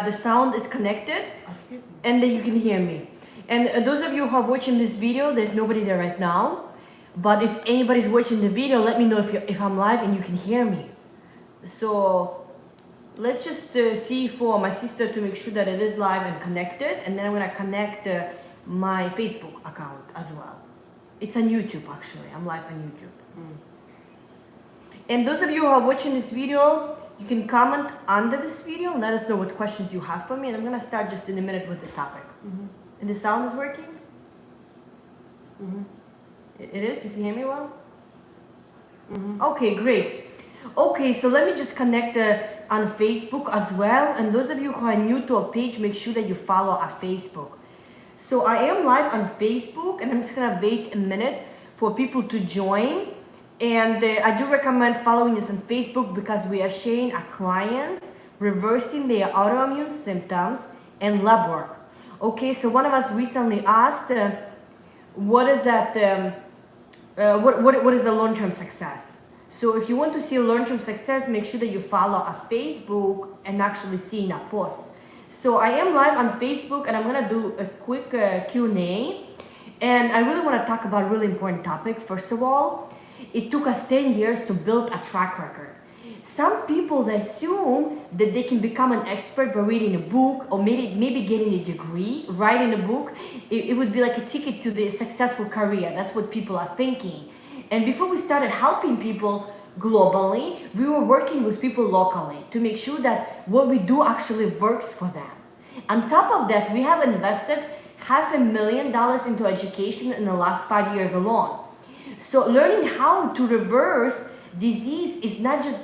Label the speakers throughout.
Speaker 1: the sound is connected and that you can hear me. And those of you who are watching this video, there's nobody there right now. But if anybody's watching the video, let me know if I'm live and you can hear me. So let's just see for my sister to make sure that it is live and connected. And then I'm gonna connect my Facebook account as well. It's on YouTube actually, I'm live on YouTube. And those of you who are watching this video, you can comment under this video and let us know what questions you have for me. And I'm gonna start just in a minute with the topic. And the sound is working? It is? You can hear me well? Okay, great. Okay, so let me just connect on Facebook as well. And those of you who are new to our page, make sure that you follow our Facebook. So I am live on Facebook and I'm just gonna wait a minute for people to join. And I do recommend following us on Facebook because we are sharing our clients reversing their autoimmune symptoms and lab work. Okay, so one of us recently asked, what is that? What is the long-term success? So if you want to see long-term success, make sure that you follow our Facebook and actually see our posts. So I am live on Facebook and I'm gonna do a quick Q&A. And I really want to talk about a really important topic. First of all, it took us 10 years to build a track record. Some people, they assume that they can become an expert by reading a book or maybe getting a degree, writing a book. It would be like a ticket to the successful career. That's what people are thinking. And before we started helping people globally, we were working with people locally to make sure that what we do actually works for them. On top of that, we have invested $500,000 into education in the last 5 years alone. So learning how to reverse disease is not just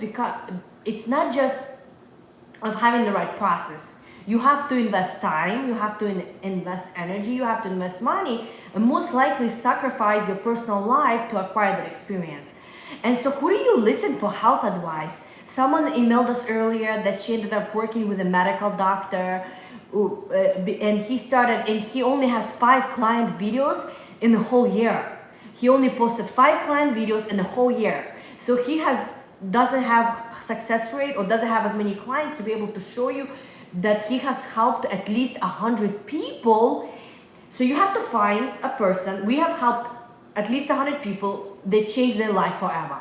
Speaker 1: of having the right process. You have to invest time, you have to invest energy, you have to invest money, and most likely sacrifice your personal life to acquire that experience. And so who do you listen for health advice? Someone emailed us earlier that she ended up working with a medical doctor and he only has 5 client videos in the whole year. He only posted 5 client videos in the whole year. So he doesn't have success rate or doesn't have as many clients to be able to show you that he has helped at least 100 people. So you have to find a person. We have helped at least 100 people. They changed their life forever.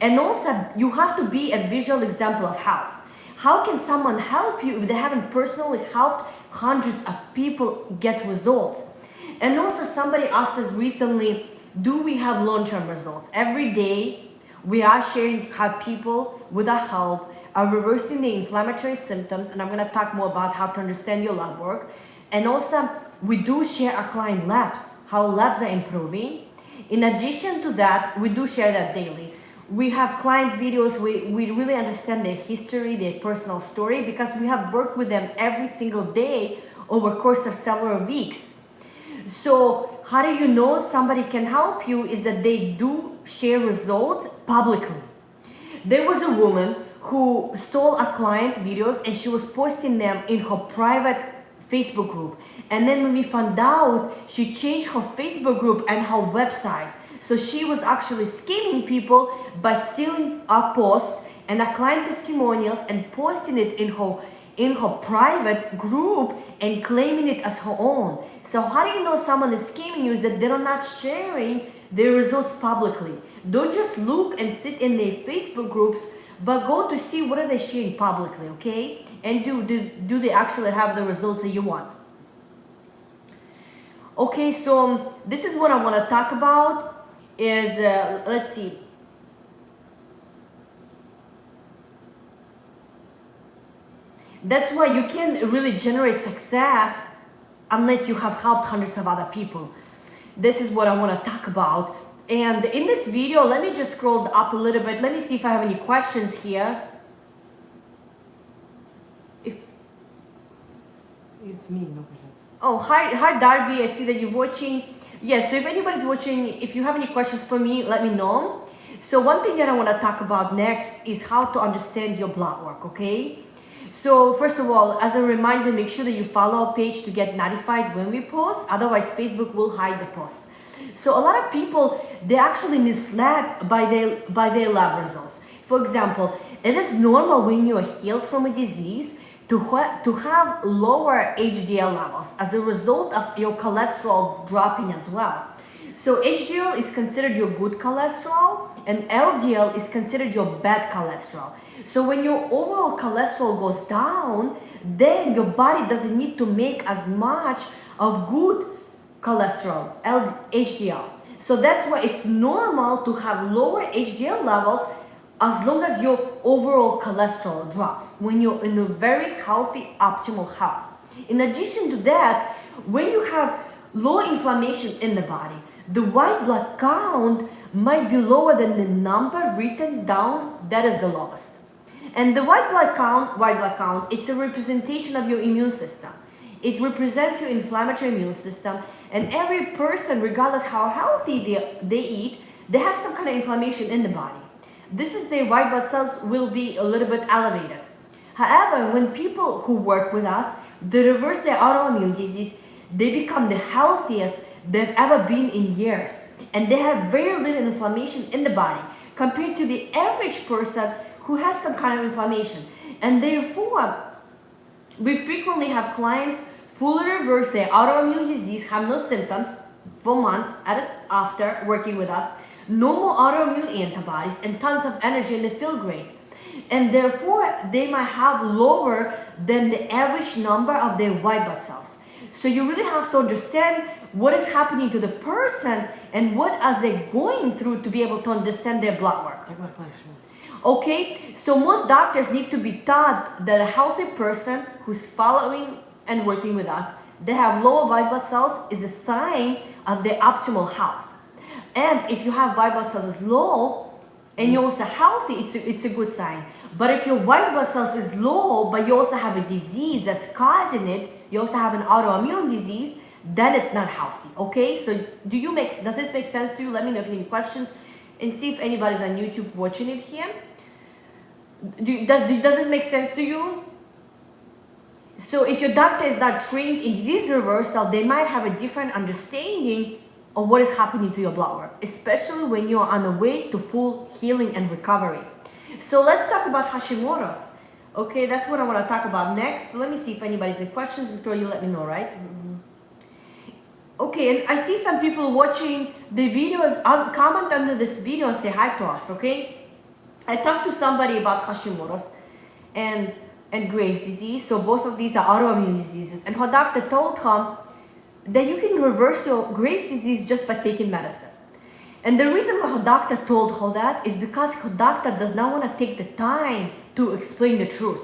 Speaker 1: And also you have to be a visual example of health. How can someone help you if they haven't personally helped hundreds of people get results? And also somebody asked us recently, do we have long-term results? Every day we are sharing how people with our help are reversing the inflammatory symptoms, and I'm going to talk more about how to understand your lab work. And also we do share our client labs, how labs are improving. In addition to that, we do share that daily. We have client videos, we really understand their history, their personal story, because we have worked with them every single day over the course of several weeks. So how do you know somebody can help you is that they do share results publicly. There was a woman who stole a client videos and she was posting them in her private Facebook group. And then when we found out, she changed her Facebook group and her website. So she was actually scamming people by stealing our posts and our client testimonials and posting it in her private group and claiming it as her own. So how do you know someone is scamming you is that they're not sharing their results publicly. Don't just look and sit in their Facebook groups, but go to see what are they sharing publicly, okay? And do they actually have the results that you want? Okay, so this is what I want to talk about is, let's see. That's why you can't really generate success unless you have helped hundreds of other people. This is what I want to talk about. And in this video, let me just scroll up a little bit. Let me see if I have any questions here. If it's me, no question. Oh, hi Darby, I see that you're watching. Yes, so if anybody's watching, if you have any questions for me, let me know. So one thing that I want to talk about next is how to understand your blood work, okay? So first of all, as a reminder, make sure that you follow our page to get notified when we post. Otherwise, Facebook will hide the post. So a lot of people, they're actually misled by their lab results. For example, it is normal when you are healed from a disease to have lower HDL levels as a result of your cholesterol dropping as well. So HDL is considered your good cholesterol and LDL is considered your bad cholesterol. So when your overall cholesterol goes down, then your body doesn't need to make as much of good cholesterol, HDL. So that's why it's normal to have lower HDL levels as long as your overall cholesterol drops, when you're in a very healthy, optimal health. In addition to that, when you have low inflammation in the body, the white blood count might be lower than the number written down that is the lowest. And the white blood count, it's a representation of your immune system. It represents your inflammatory immune system, and every person, regardless how healthy they eat, they have some kind of inflammation in the body. This is their white blood cells will be a little bit elevated. However, when people who work with us, they reverse their autoimmune disease, they become the healthiest they've ever been in years. And they have very little inflammation in the body compared to the average person who has some kind of inflammation. And therefore, we frequently have clients fully reverse their autoimmune disease, have no symptoms for months after working with us, no more autoimmune antibodies, and tons of energy, and they feel great. And therefore, they might have lower than the average number of their white blood cells. So you really have to understand what is happening to the person and what are they going through to be able to understand their blood work. Okay, so most doctors need to be taught that a healthy person who's following and working with us, they have lower white blood cells is a sign of their optimal health. And if you have white blood cells is low and you're also healthy, it's a good sign. But if your white blood cells is low, but you also have a disease that's causing it, you also have an autoimmune disease, then it's not healthy. Okay, so does this make sense to you? Let me know if you have any questions and see if anybody's on YouTube watching it here. Does this make sense to you? So if your doctor is not trained in disease reversal, they might have a different understanding of what is happening to your blood work, especially when you're on the way to full healing and recovery. So let's talk about Hashimoto's. Okay, that's what I want to talk about next. Let me see if anybody's any questions. Viktoriya, you let me know, right? Okay, and I see some people watching the video, comment under this video and say hi to us, okay? I talked to somebody about Hashimoto's and Graves' disease. So both of these are autoimmune diseases. And her doctor told her that you can reverse your Graves' disease just by taking medicine. And the reason why her doctor told her that is because her doctor does not want to take the time to explain the truth.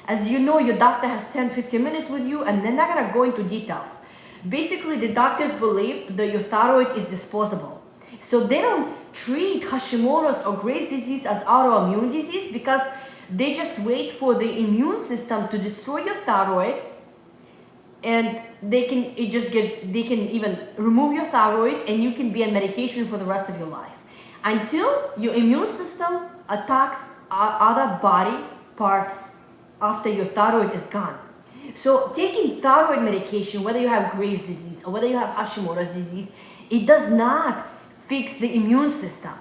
Speaker 1: As you know, your doctor has 10-15 minutes with you and they're not going to go into details. Basically, the doctors believe that your thyroid is disposable. So they don't treat Hashimoto's or Graves' disease as autoimmune disease because they just wait for the immune system to destroy your thyroid, and they can even remove your thyroid and you can be on medication for the rest of your life until your immune system attacks other body parts after your thyroid is gone. So taking thyroid medication, whether you have Graves' disease or whether you have Hashimoto's disease, it does not fix the immune system.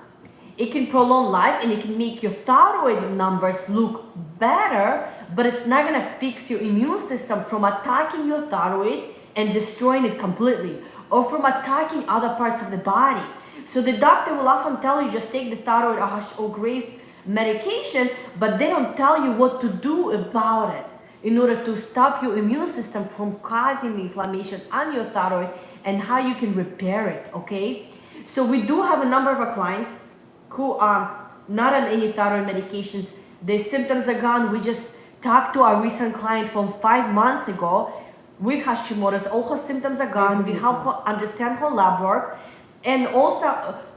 Speaker 1: It can prolong life and it can make your thyroid numbers look better, but it's not going to fix your immune system from attacking your thyroid and destroying it completely, or from attacking other parts of the body. So the doctor will often tell you just take the thyroid or Graves medication, but they don't tell you what to do about it in order to stop your immune system from causing the inflammation on your thyroid and how you can repair it, okay? So we do have a number of our clients who are not on any thyroid medications. Their symptoms are gone. We just talked to our recent client from 5 months ago with Hashimoto's. All her symptoms are gone. We help her understand her lab work. And also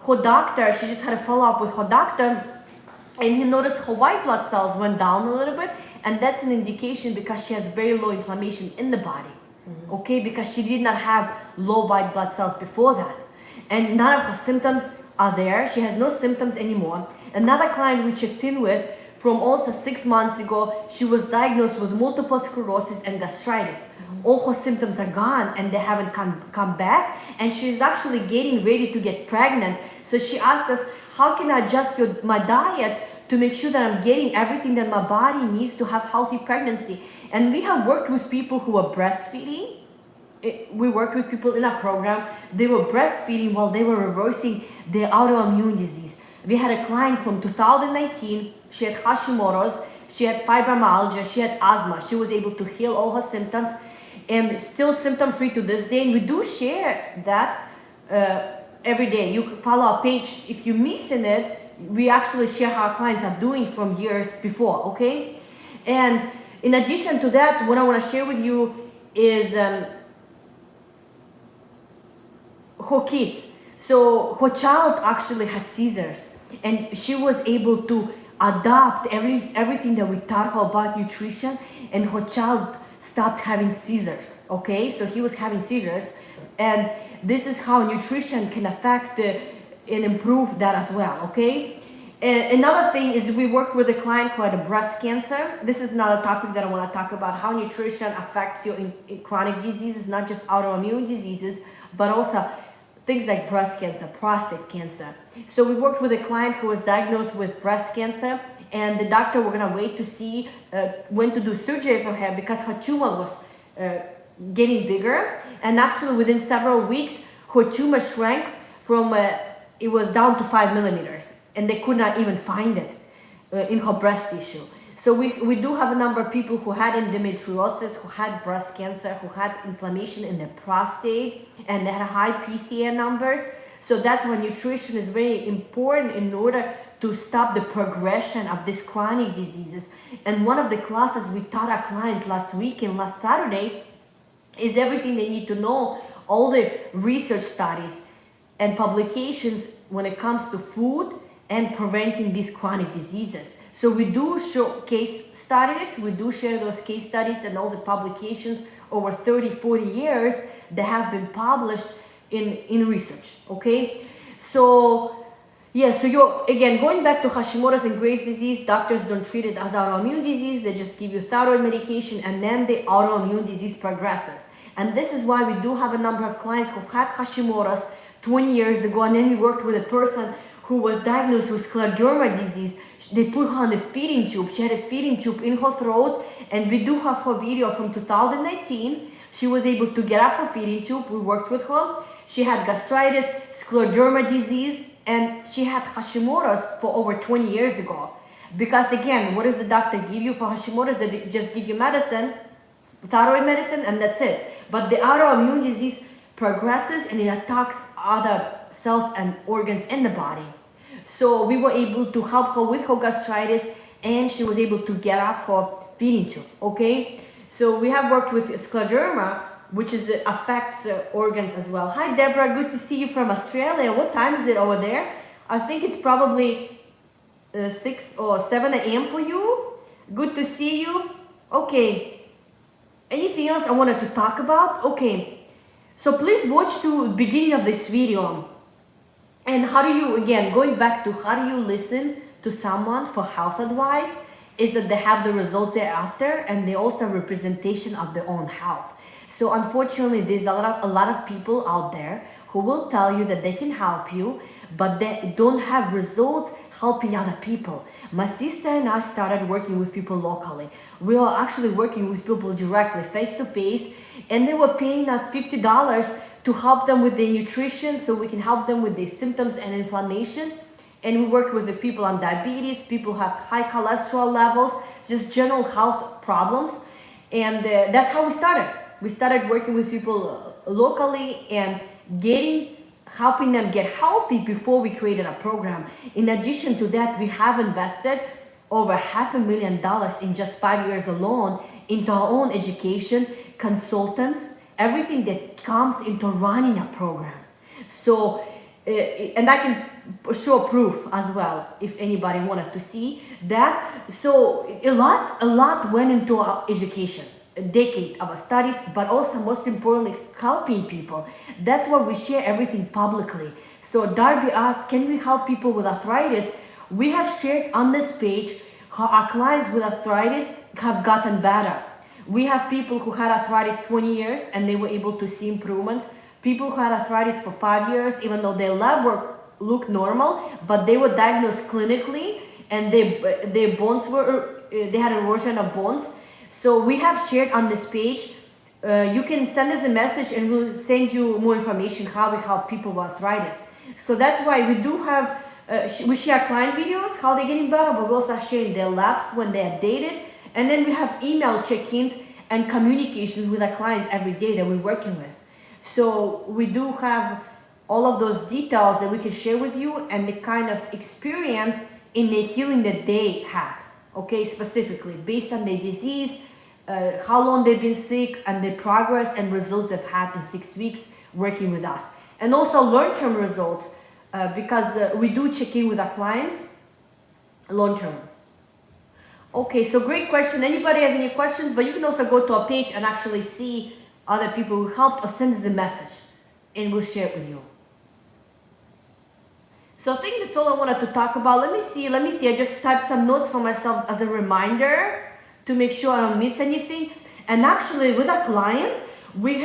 Speaker 1: her doctor, she just had a follow-up with her doctor, and he noticed her white blood cells went down a little bit, and that's an indication because she has very low inflammation in the body, okay, because she did not have low white blood cells before that. And none of her symptoms are there. She has no symptoms anymore. Another client we checked in with from also 6 months ago, she was diagnosed with multiple sclerosis and gastritis. All her symptoms are gone and they haven't come back, and she's actually getting ready to get pregnant. So she asked us, how can I adjust my diet to make sure that I'm getting everything that my body needs to have healthy pregnancy. And we have worked with people who are breastfeeding. We worked with people in our program. They were breastfeeding while they were reversing their autoimmune disease. We had a client from 2019. She had Hashimoto's, she had fibromyalgia, she had asthma. She was able to heal all her symptoms and still symptom free to this day. And we do share that every day. You can follow our page. If you're missing it, we actually share how our clients are doing from years before, okay? And in addition to that, what I want to share with you is her kids. So her child actually had seizures, and she was able to adopt everything that we taught her about nutrition, and her child stopped having seizures, okay? So he was having seizures, and this is how nutrition can affect and improve that as well, okay? And another thing is we work with a client who had a breast cancer. This is another topic that I want to talk about, how nutrition affects you in chronic diseases, not just autoimmune diseases, but also things like breast cancer, prostate cancer. So we worked with a client who was diagnosed with breast cancer, and the doctor were gonna wait to see when to do surgery for her because her tumor was getting bigger. And actually within several weeks, her tumor shrank from, it was down to 5 millimeters, and they could not even find it in her breast tissue. So we do have a number of people who had endometriosis, who had breast cancer, who had inflammation in the prostate, and they had high PCA numbers. So that's why nutrition is very important in order to stop the progression of these chronic diseases. And one of the classes we taught our clients last week and last Saturday is everything they need to know, all the research studies and publications when it comes to food and preventing these chronic diseases. So we do show case studies, we do share those case studies and all the publications over 30, 40 years that have been published in research, okay? So, yeah, so you're, again, going back to Hashimoto's and Graves' disease, doctors don't treat it as autoimmune disease, they just give you thyroid medication and then the autoimmune disease progresses. And this is why we do have a number of clients who've had Hashimoto's 20 years ago, and then we worked with a person who was diagnosed with scleroderma disease. They put her on a feeding tube. She had a feeding tube in her throat, and we do have her video from 2019. She was able to get off her feeding tube. We worked with her. She had gastritis, scleroderma disease, and she had Hashimoto's for over 20 years ago. Because again, what does the doctor give you for Hashimoto's? They just give you medicine, thyroid medicine, and that's it. But the autoimmune disease progresses and it attacks other cells and organs in the body. So we were able to help her with her gastritis, and she was able to get off her feeding tube, okay? So we have worked with scleroderma, which affects organs as well. Hi Deborah, good to see you from Australia. What time is it over there? I think it's probably 6 or 7 a.m. for you. Good to see you. Okay, anything else I wanted to talk about? Okay, so please watch to the beginning of this video. And how do you, again, going back to how do you listen to someone for health advice, is that they have the results they're after, and they also have representation of their own health. So unfortunately, there's a lot of people out there who will tell you that they can help you, but they don't have results helping other people. My sister and I started working with people locally. We are actually working with people directly, face to face, and they were paying us $50 to help them with their nutrition, so we can help them with their symptoms and inflammation. And we work with the people on diabetes, people who have high cholesterol levels, just general health problems. And that's how we started. We started working with people locally and helping them get healthy before we created a program. In addition to that, we have invested over $500,000 in just 5 years alone into our own education, consultants, everything that comes into running a program. So, and I can show proof as well if anybody wanted to see that. So a lot went into our education, a decade of our studies, but also most importantly, helping people. That's why we share everything publicly. So Darby asked, can we help people with arthritis? We have shared on this page how our clients with arthritis have gotten better. We have people who had arthritis 20 years and they were able to see improvements. People who had arthritis for 5 years, even though their lab work looked normal, but they were diagnosed clinically and their bones were, they had erosion of bones. So we have shared on this page. You can send us a message and we'll send you more information how we help people with arthritis. So that's why we do have, we share client videos, how they're getting better, but we also are sharing their labs when they're updated. And then we have email check-ins and communications with our clients every day that we're working with. So we do have all of those details that we can share with you and the kind of experience in the healing that they had, okay, specifically based on their disease, how long they've been sick, and the progress and results they've had in 6 weeks working with us. And also long-term results, because we do check in with our clients long-term. Okay, so great question. Anybody has any questions? But you can also go to our page and actually see other people who helped, or send us a message and we'll share it with you. So I think that's all I wanted to talk about. Let me see. I just typed some notes for myself as a reminder to make sure I don't miss anything. And actually with our clients, we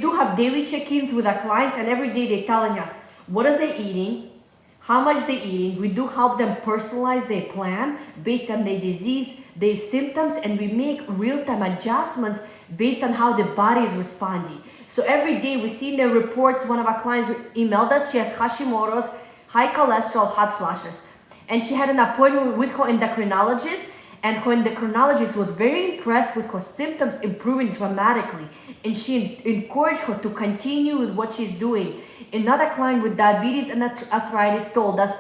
Speaker 1: do have daily check-ins with our clients, and every day they're telling us what are they eating, how much they're eating. We do help them personalize their plan based on their disease, their symptoms, and we make real-time adjustments based on how the body is responding. So every day we see in their reports, one of our clients emailed us, she has Hashimoto's, high cholesterol, hot flashes. And she had an appointment with her endocrinologist, and her endocrinologist was very impressed with her symptoms improving dramatically. And she encouraged her to continue with what she's doing. Another client with diabetes and arthritis told us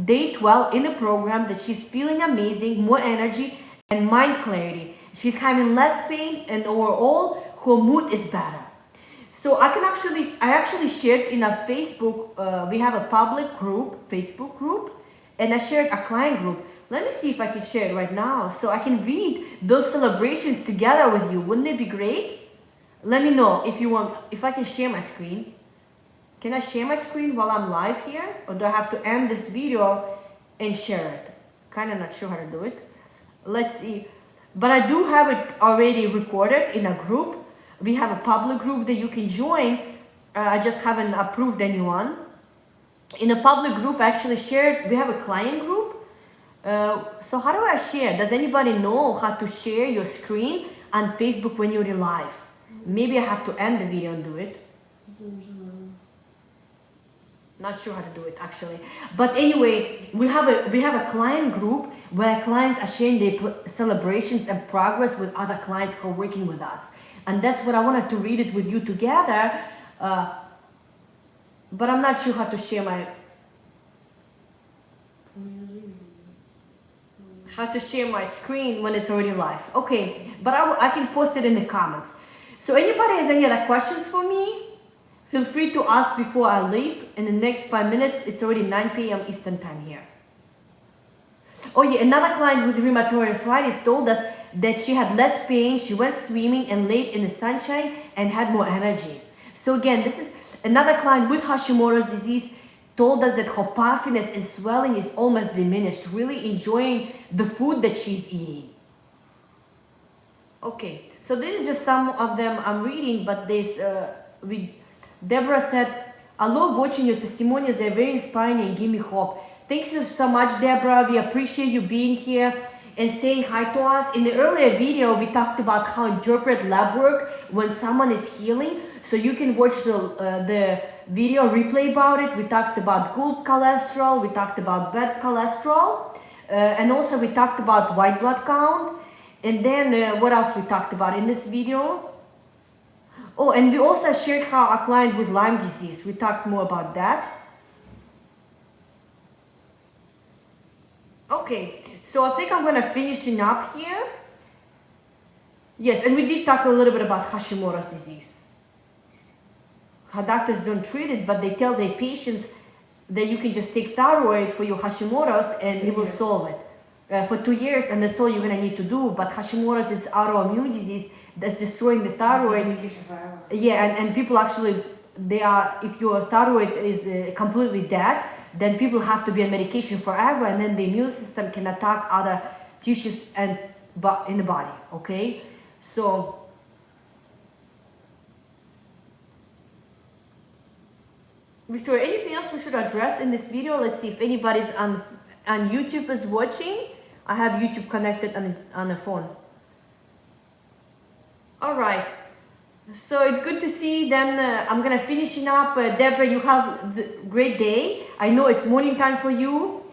Speaker 1: day 12 in the program that she's feeling amazing, more energy and mind clarity. She's having less pain, and overall her mood is better. So I actually shared in our Facebook, we have a public group, Facebook group, and I shared a client group. Let me see if I can share it right now so I can read those celebrations together with you. Wouldn't it be great? Let me know if you want, if I can share my screen. Can I share my screen while I'm live here? Or do I have to end this video and share it? Kind of not sure how to do it. Let's see. But I do have it already recorded in a group. We have a public group that you can join. I just haven't approved anyone. In a public group, I actually shared, we have a client group. So how do I share? Does anybody know how to share your screen on Facebook when you're live? Maybe I have to end the video and do it. Not sure how to do it actually. But anyway, we have a client group where clients are sharing their celebrations and progress with other clients who are working with us. And that's what I wanted to read it with you together. But I'm not sure how to share my screen when it's already live. Okay, but I can post it in the comments. So anybody has any other questions for me? Feel free to ask before I leave. In the next 5 minutes, it's already 9 p.m. Eastern time here. Oh yeah, another client with rheumatoid arthritis told us that she had less pain, she went swimming and laid in the sunshine and had more energy. So again, this is another client with Hashimoto's disease, told us that her puffiness and swelling is almost diminished, really enjoying the food that she's eating. Okay, so this is just some of them I'm reading, but this, Deborah said, I love watching your testimonials, they're very inspiring and give me hope. Thanks so much, Deborah. We appreciate you being here and saying hi to us. In the earlier video, we talked about how interpret lab work when someone is healing. So you can watch the video replay about it. We talked about good cholesterol, we talked about bad cholesterol, and also we talked about white blood count. And then what else we talked about in this video? Oh, and we also shared how a client with Lyme disease, we talked more about that. Okay, so I think I'm gonna finishing up here. Yes, and we did talk a little bit about Hashimoto's disease. How doctors don't treat it, but they tell their patients that you can just take thyroid for your Hashimoto's and it will solve it. For 2 years, and that's all you're gonna need to do. But Hashimoto's is autoimmune disease that's destroying the thyroid. Yeah, and people actually, if your thyroid is completely dead, then people have to be on medication forever, and then the immune system can attack other tissues and in the body, okay? So, Victoria, anything else we should address in this video? Let's see if anybody's on YouTube is watching. I have YouTube connected on the phone. All right. So it's good to see. Then I'm gonna finishing up. Deborah, you have a great day. I know it's morning time for you.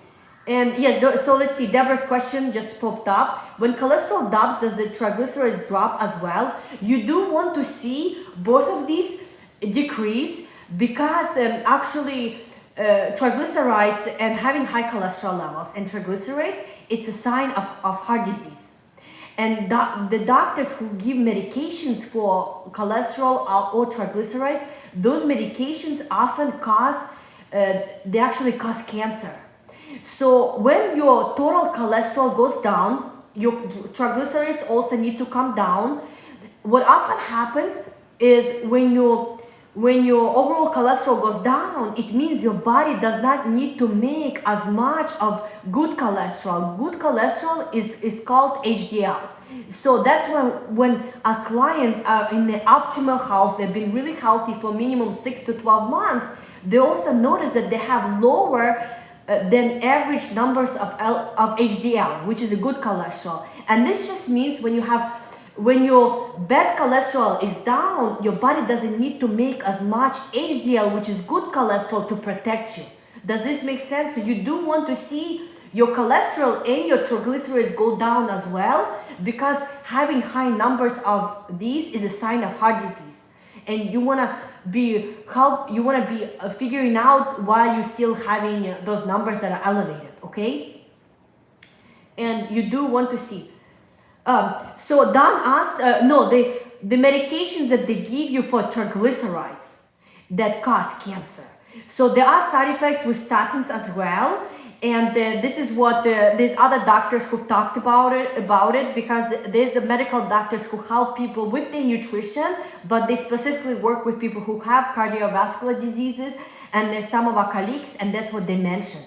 Speaker 1: And yeah, so let's see. Deborah's question just popped up. When cholesterol drops, does the triglyceride drop as well? You do want to see both of these decrease because actually triglycerides and having high cholesterol levels and triglycerides, it's a sign of heart disease. And the doctors who give medications for cholesterol or triglycerides, those medications often they actually cause cancer. So when your total cholesterol goes down, your triglycerides also need to come down. What often happens is when your overall cholesterol goes down, it means your body does not need to make as much of good cholesterol. Good cholesterol is called HDL. So that's when our clients are in the optimal health, they've been really healthy for minimum 6 to 12 months, they also notice that they have lower than average numbers of HDL, which is a good cholesterol. And this just means when your bad cholesterol is down, your body doesn't need to make as much HDL, which is good cholesterol, to protect you. Does this make sense? So you do want to see your cholesterol and your triglycerides go down as well, because having high numbers of these is a sign of heart disease. And you want to be figuring out why you're still having those numbers that are elevated, okay? And you do want to see. So Don asked, the medications that they give you for triglycerides that cause cancer. So there are side effects with statins as well. And this is what there's other doctors who talked about it, because there's the medical doctors who help people with their nutrition, but they specifically work with people who have cardiovascular diseases, and there's some of our colleagues, and that's what they mentioned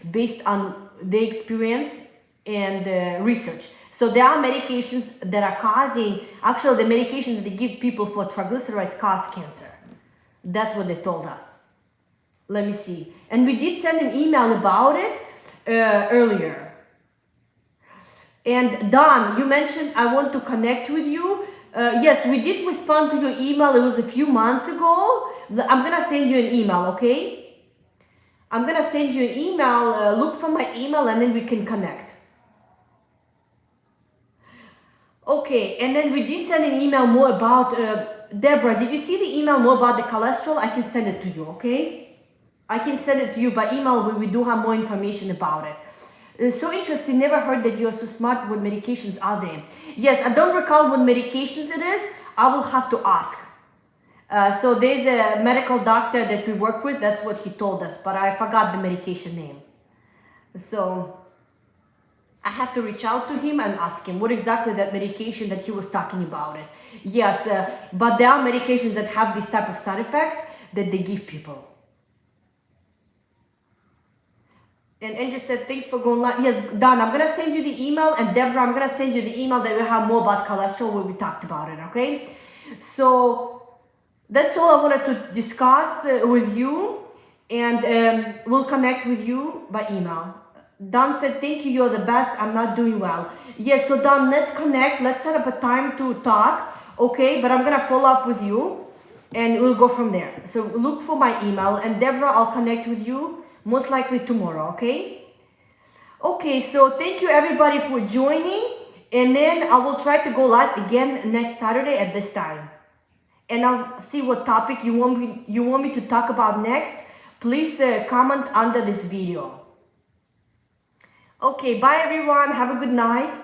Speaker 1: based on their experience and research. So there are medications that are actually the medications that they give people for triglycerides cause cancer. That's what they told us. Let me see. And we did send an email about it earlier. And Don, you mentioned I want to connect with you. Yes, we did respond to your email. It was a few months ago. I'm going to send you an email, okay? I'm going to send you an email. Look for my email and then we can connect. Okay, and then we did send an email more about, Deborah, did you see the email more about the cholesterol? I can send it to you, okay? I can send it to you by email when we do have more information about it. It's so interesting, never heard that you're so smart. What medications are there? Yes, I don't recall what medications it is. I will have to ask. So there's a medical doctor that we work with, that's what he told us, but I forgot the medication name. So I have to reach out to him and ask him what exactly that medication that he was talking about it. Yes, but there are medications that have this type of side effects that they give people. And Andrew said, thanks for going live. Yes, Don, I'm going to send you the email. And Deborah, I'm going to send you the email that will have more about cholesterol where we talked about it, okay? So that's all I wanted to discuss with you. And we'll connect with you by email. Don said, thank you, you're the best. I'm not doing well. Yes, so Don, let's connect. Let's set up a time to talk, okay? But I'm going to follow up with you and we'll go from there. So look for my email. And Deborah, I'll connect with you most likely tomorrow, okay? Okay, so thank you everybody for joining. And then I will try to go live again next Saturday at this time. And I'll see what topic you want me to talk about next. Please comment under this video. Okay, bye everyone. Have a good night.